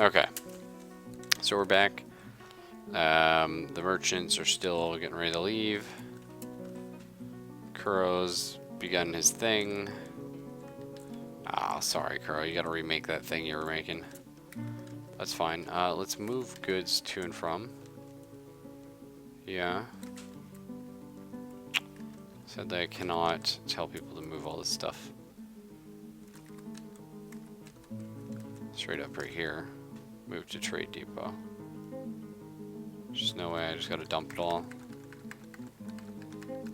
Okay. So we're back. The merchants are still getting ready to leave. Kuro's begun his thing. Ah, sorry, Kuro. You gotta remake that thing you were making. That's fine. Let's move goods to and from. Yeah. Said that I cannot tell people to move all this stuff. Straight up right here. Move to Trade Depot. There's no way, I just gotta dump it all.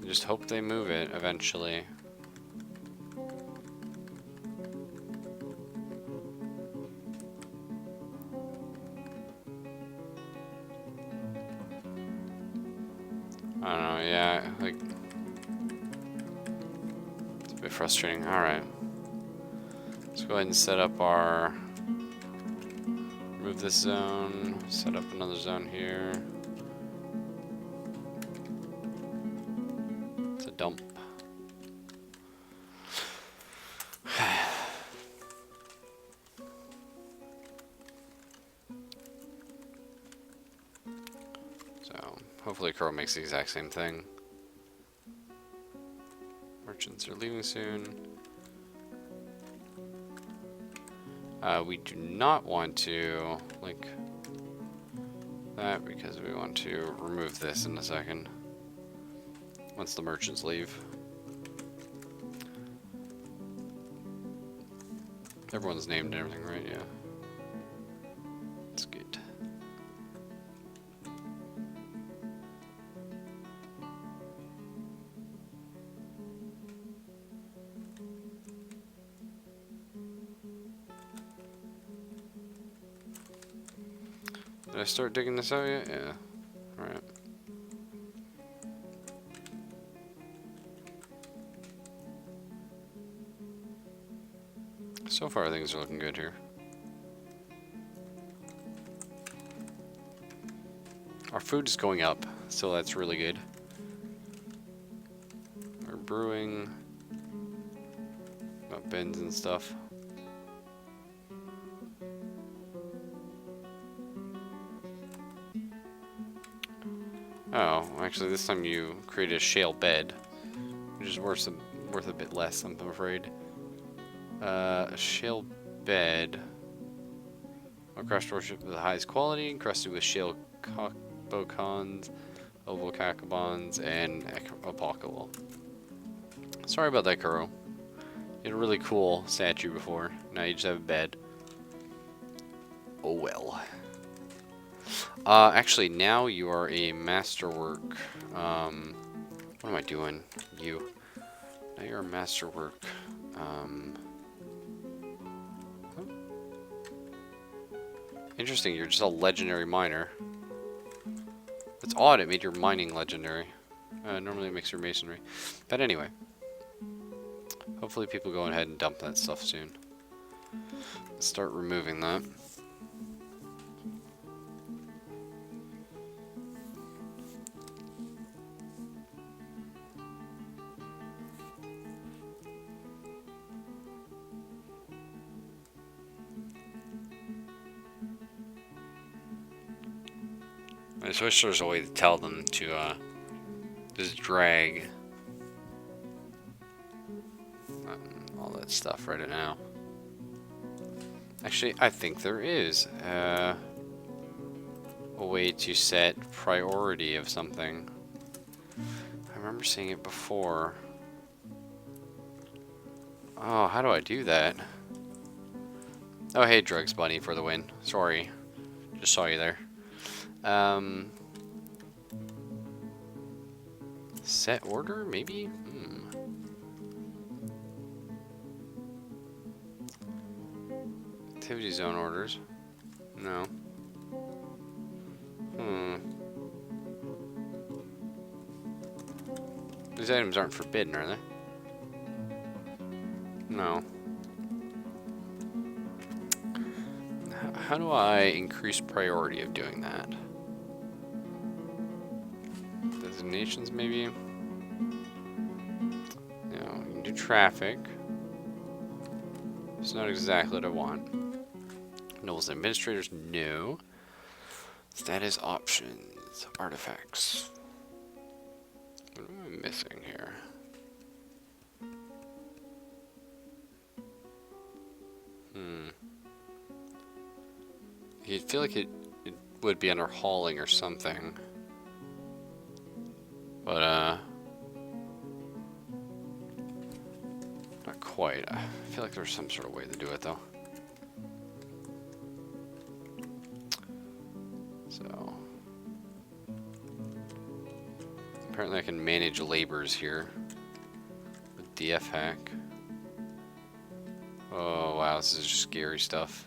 Just hope they move it eventually. I don't know, yeah, like... It's a bit frustrating. Alright. Let's go ahead and set up our... Move this zone, set up another zone here. It's a dump. So, hopefully Crow makes the exact same thing. Merchants are leaving soon. We do not want to link that because we want to remove this in a second once the merchants leave. Everyone's named and everything, right? Yeah. That's good. Did I start digging this out yet? Yeah. Alright. So far things are looking good here. Our food is going up, so that's really good. We're brewing. Got bins and stuff. Oh, actually this time you created a shale bed, which is worth a bit less, I'm afraid. A shale bed. A crushed worship of the highest quality, encrusted with shale bocons, oval cacabons, and apocalol. Sorry about that, Kuro. You had a really cool statue before. Now you just have a bed. Oh well. Actually, now you are a masterwork. What am I doing? You. Now you're a masterwork. Interesting, you're just a legendary miner. It's odd, it made your mining legendary. Normally it makes your masonry. But anyway. Hopefully people go ahead and dump that stuff soon. Let's start removing that. I just wish there was a way to tell them to just drag all that stuff right now. Actually, I think there is a way to set priority of something. I remember seeing it before. Oh, how do I do that? Oh, hey, Drugs Bunny for the win. Sorry. Just saw you there. Set order, maybe? Activity zone orders. No. These items aren't forbidden, are they? No. How do I increase priority of doing that? Designations, maybe? No, you can do traffic. It's not exactly what I want. Nobles and administrators, no. Status options, artifacts. What am I missing here? You'd feel like it would be under hauling or something. But, not quite. I feel like there's some sort of way to do it, though. So, apparently I can manage labors here with DF hack. Oh wow, this is just scary stuff.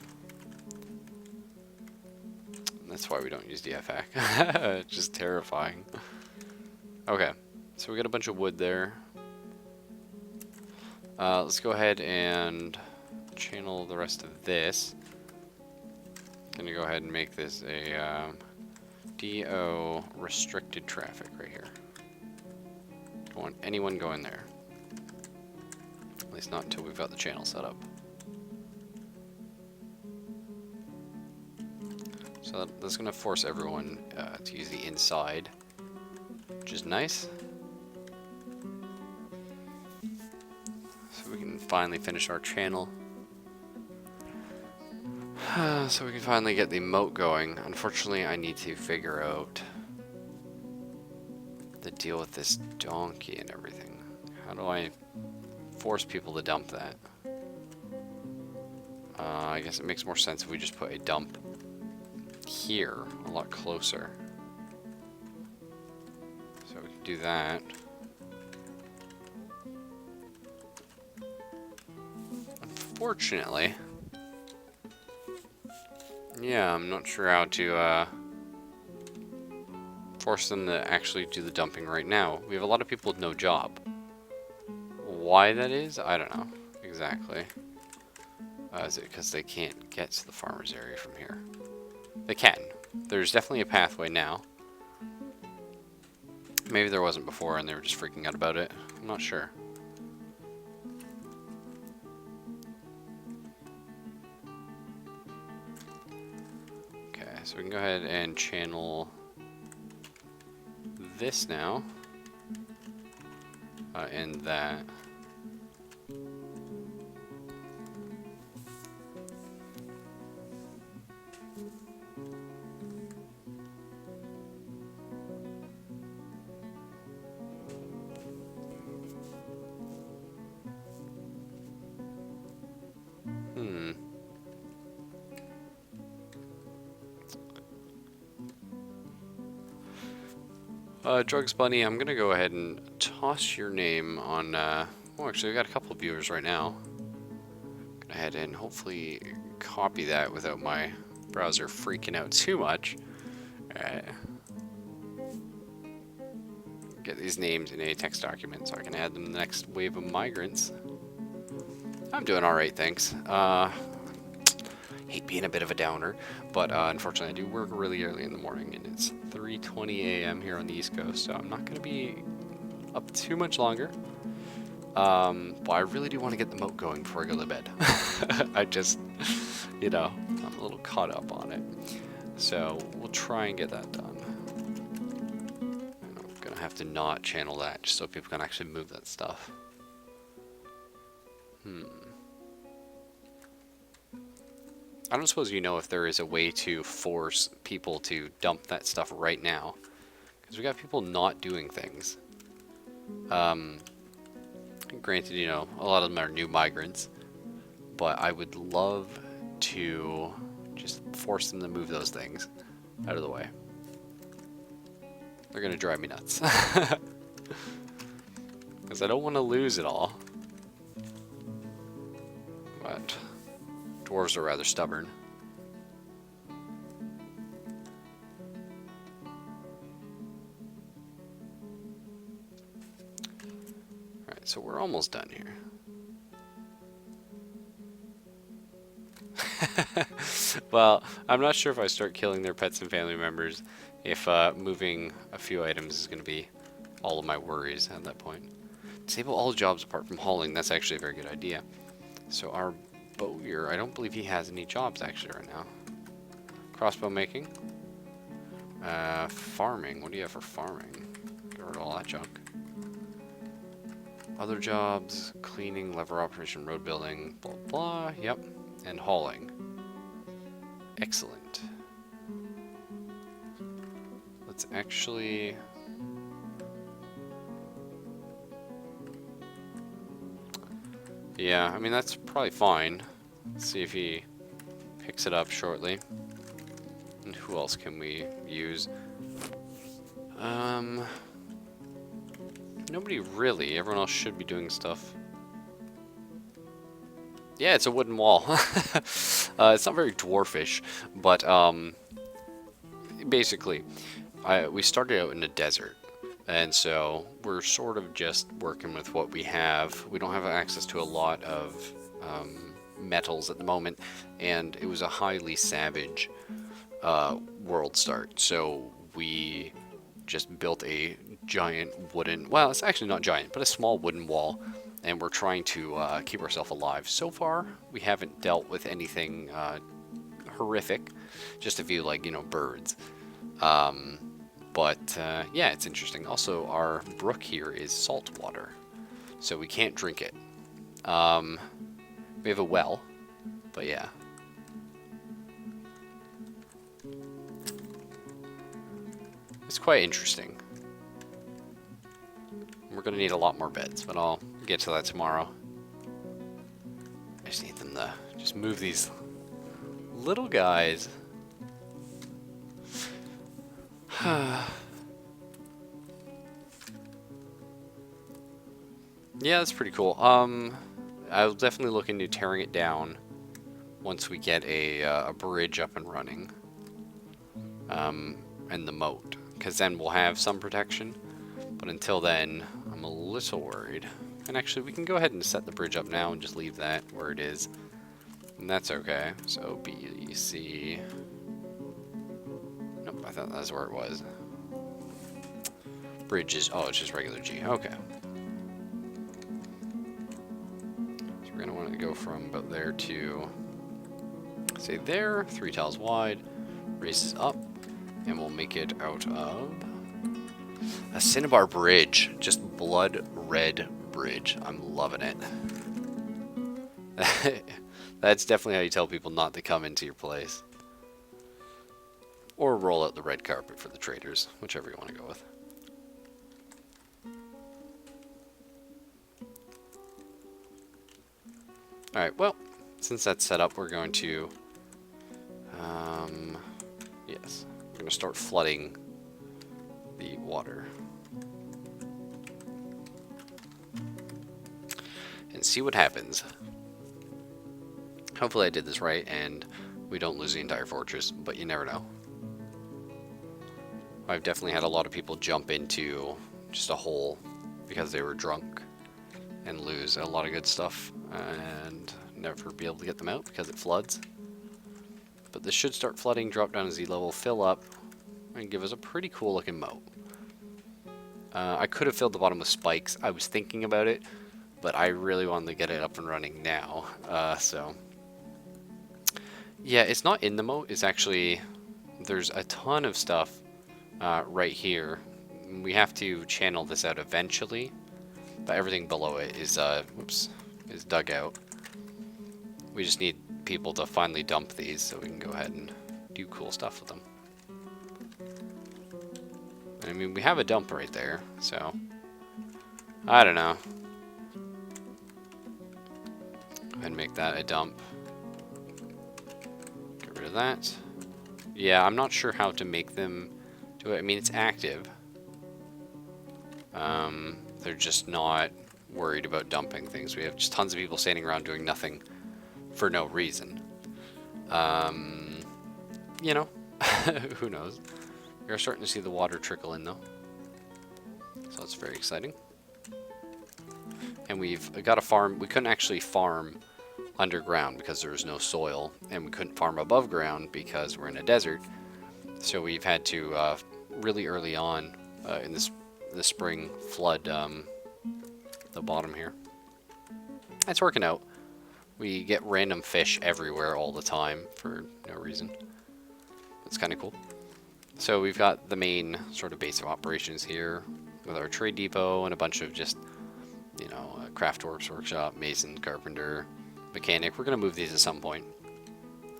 That's why we don't use DF hack. It's just terrifying. Okay, so we got a bunch of wood there. Let's go ahead and channel the rest of this. Gonna go ahead and make this a DO restricted traffic right here. Don't want anyone going there. At least not until we've got the channel set up. So that's gonna force everyone to use the inside, which is nice. So we can finally finish our channel. So we can finally get the moat going. Unfortunately, I need to figure out the deal with this donkey and everything. How do I force people to dump that? I guess it makes more sense if we just put a dump here, a lot closer. So we can do that. Unfortunately, yeah, I'm not sure how to force them to actually do the dumping right now. We have a lot of people with no job. Why that is, I don't know exactly. Is it because they can't get to the farmer's area from here? They can. There's definitely a pathway now. Maybe there wasn't before and they were just freaking out about it. I'm not sure. Okay, so we can go ahead and channel this now. And that. Drugs Bunny, I'm gonna go ahead and toss your name on, oh actually we got a couple of viewers right now. Go ahead and hopefully copy that without my browser freaking out too much. Alright. Get these names in a text document so I can add them to the next wave of migrants. I'm doing alright, thanks. Hate being a bit of a downer, but unfortunately I do work really early in the morning and it's 3:20 a.m. here on the East Coast, so I'm not going to be up too much longer. But I really do want to get the moat going before I go to bed. I just, you know, I'm a little caught up on it. So we'll try and get that done. And I'm going to have to not channel that just so people can actually move that stuff. I don't suppose you know if there is a way to force people to dump that stuff right now. Because we got people not doing things. Granted, you know, a lot of them are new migrants. But I would love to just force them to move those things out of the way. They're going to drive me nuts. Because I don't want to lose it all. But dwarves are rather stubborn. Alright, so we're almost done here. Well, I'm not sure if I start killing their pets and family members, if moving a few items is going to be all of my worries at that point. Disable all jobs apart from hauling, that's actually a very good idea. So our Bowyer, I don't believe he has any jobs actually right now. Crossbow making. Farming. What do you have for farming? Get rid of all that junk. Other jobs, cleaning, lever operation, road building, blah, blah, yep. And hauling. Excellent. Let's actually... Yeah, I mean, that's probably fine. Let's see if he picks it up shortly. And who else can we use? Nobody really. Everyone else should be doing stuff. Yeah, it's a wooden wall. It's not very dwarfish, but basically, we started out in a desert, and so we're sort of just working with what we have. We don't have access to a lot of metals at the moment, and it was a highly savage world start. So we just built a giant wooden, well, it's actually not giant, but a small wooden wall, and we're trying to keep ourselves alive. So far, we haven't dealt with anything horrific, just a few, like, you know, birds. But yeah, it's interesting. Also, our brook here is salt water, so we can't drink it. We have a well, but yeah. It's quite interesting. We're going to need a lot more beds, but I'll get to that tomorrow. I just need them to just move these little guys. Yeah, that's pretty cool. I'll definitely look into tearing it down once we get a bridge up and running. And the moat, because then we'll have some protection. But until then, I'm a little worried. And actually, we can go ahead and set the bridge up now and just leave that where it is. And that's okay. So, BC... Nope, I thought that's where it was. Bridge is... Oh, it's just regular G. Okay. So we're going to want to go from about there to... say there, 3 tiles wide. Raises up. And we'll make it out of... a cinnabar bridge. Just blood red bridge. I'm loving it. That's definitely how you tell people not to come into your place. Or roll out the red carpet for the traders. Whichever you want to go with. Alright, well, since that's set up, we're going to... yes. We're going to start flooding the water. And see what happens. Hopefully I did this right and we don't lose the entire fortress, but you never know. I've definitely had a lot of people jump into just a hole because they were drunk and lose a lot of good stuff and never be able to get them out because it floods. But this should start flooding, drop down to Z level, fill up, and give us a pretty cool looking moat. I could have filled the bottom with spikes. I was thinking about it, but I really wanted to get it up and running now. So, yeah, it's not in the moat. It's actually, there's a ton of stuff right here. We have to channel this out eventually, but everything below it is, is dug out. We just need people to finally dump these so we can go ahead and do cool stuff with them. I mean, we have a dump right there, so I don't know. Go ahead and make that a dump. Get rid of that. Yeah, I'm not sure how to make them do it. I mean, it's active. They're just not worried about dumping things. We have just tons of people standing around doing nothing for no reason. You know, who knows? We are starting to see the water trickle in, though. So that's very exciting. And we've got a farm. We couldn't actually farm underground because there's no soil. And we couldn't farm above ground because we're in a desert. So we've had to, really early on in the spring, flood the bottom here. It's working out. We get random fish everywhere all the time for no reason. That's kind of cool. So we've got the main sort of base of operations here with our trade depot and a bunch of just, you know, craftworks, workshop, mason, carpenter, mechanic. We're going to move these at some point.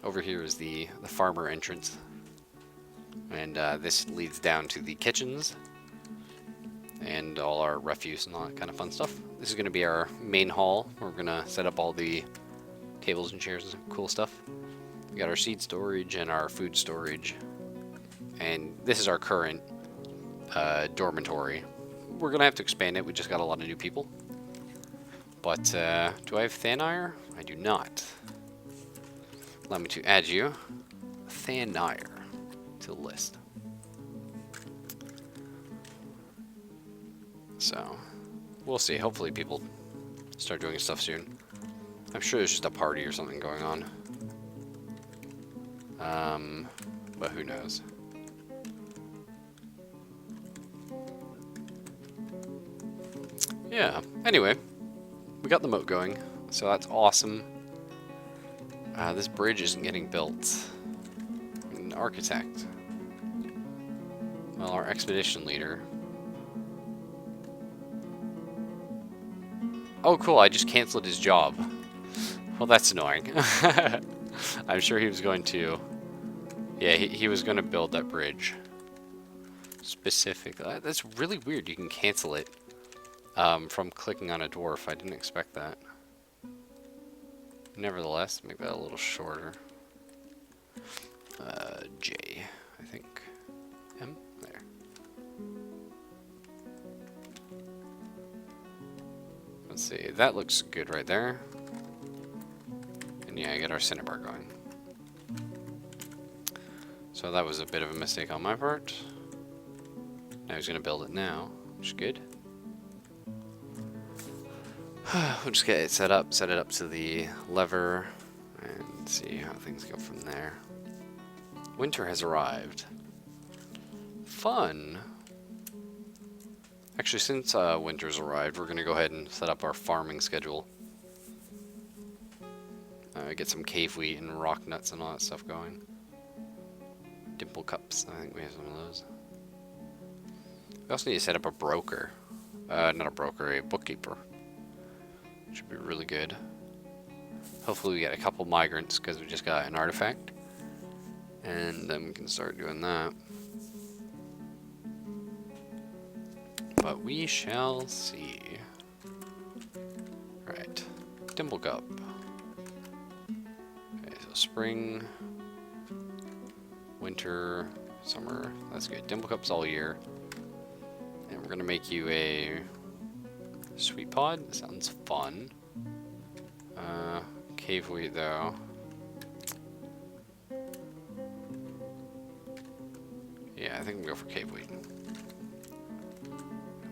Over here is the farmer entrance. And this leads down to the kitchens and all our refuse and all that kind of fun stuff. This is going to be our main hall. We're going to set up all the tables and chairs and cool stuff. We got our seed storage and our food storage. And this is our current dormitory. We're going to have to expand it. We just got a lot of new people. But do I have Thanire? I do not. Allow me to add you, Thanire, to the list. So, we'll see. Hopefully people start doing stuff soon. I'm sure there's just a party or something going on. But who knows? Yeah, anyway, we got the moat going, so that's awesome. This bridge isn't getting built. An architect. Well, our expedition leader. Oh, cool, I just canceled his job. Well, that's annoying. I'm sure he was going to... Yeah, he was going to build that bridge. Specifically. That's really weird. You can cancel it from clicking on a dwarf. I didn't expect that. Nevertheless, make that a little shorter. J, I think. M? There. Let's see. That looks good right there. And yeah, get our cinnabar going. So that was a bit of a mistake on my part. Now he's going to build it now, which is good. We'll just get it set up to the lever, and see how things go from there. Winter has arrived. Fun! Actually, since winter's arrived, we're going to go ahead and set up our farming schedule. Get some cave wheat and rock nuts and all that stuff going. Dimple cups, I think we have some of those. We also need to set up a broker. Not a broker, a bookkeeper. Should be really good. Hopefully we get a couple migrants because we just got an artifact. And then we can start doing that. But we shall see. Right. Dimple cup. Okay, so spring, winter, summer. That's good. Dimple cups all year. And we're gonna make you a sweet pod. That sounds fun. Cave wheat though. Yeah, I think we'll go for cave wheat.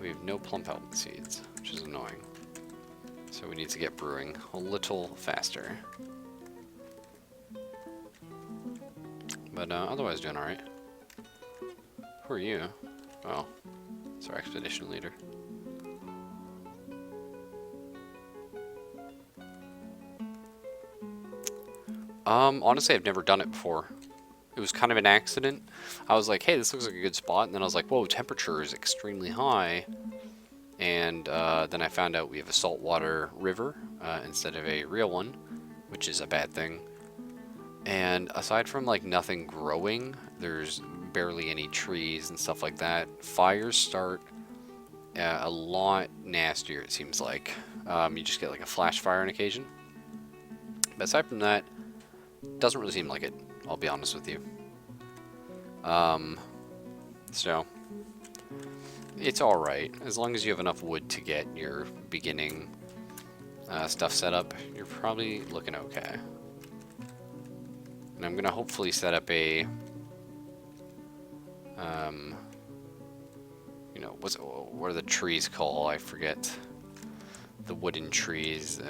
We have no plum pellet seeds, which is annoying. So we need to get brewing a little faster. But otherwise doing alright. Who are you? Oh, it's our expedition leader. Honestly, I've never done it before. It was kind of an accident. I was like, hey, this looks like a good spot. And then I was like, whoa, temperature is extremely high. And then I found out we have a saltwater river instead of a real one, which is a bad thing. And aside from like nothing growing, there's barely any trees and stuff like that. Fires start a lot nastier, it seems like. You just get like a flash fire on occasion. But aside from that, doesn't really seem like it, I'll be honest with you. So, it's alright. As long as you have enough wood to get your beginning stuff set up, you're probably looking okay. And I'm going to hopefully set up a, you know, what are the trees called? I forget. The wooden trees.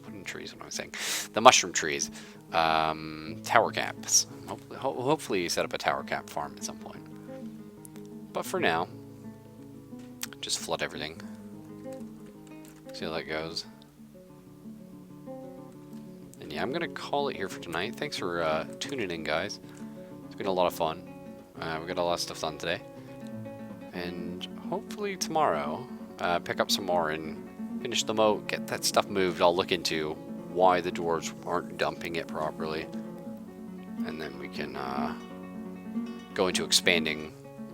Wooden trees, what am I saying? The mushroom trees. Tower caps. Hopefully set up a tower cap farm at some point. But for now, just flood everything. See how that goes. yeah, I'm gonna call it here for tonight. Thanks for tuning in, guys. It's been a lot of fun. We got a lot of stuff done today, and hopefully tomorrow, pick up some more and finish the moat, get that stuff moved. I'll look into why the dwarves aren't dumping it properly, and then we can go into expanding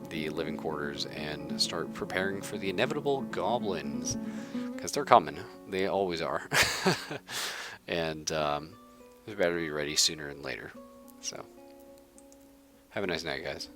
the living quarters and start preparing for the inevitable goblins, because they're coming. They always are. And we better be ready sooner than later. So have a nice night, guys.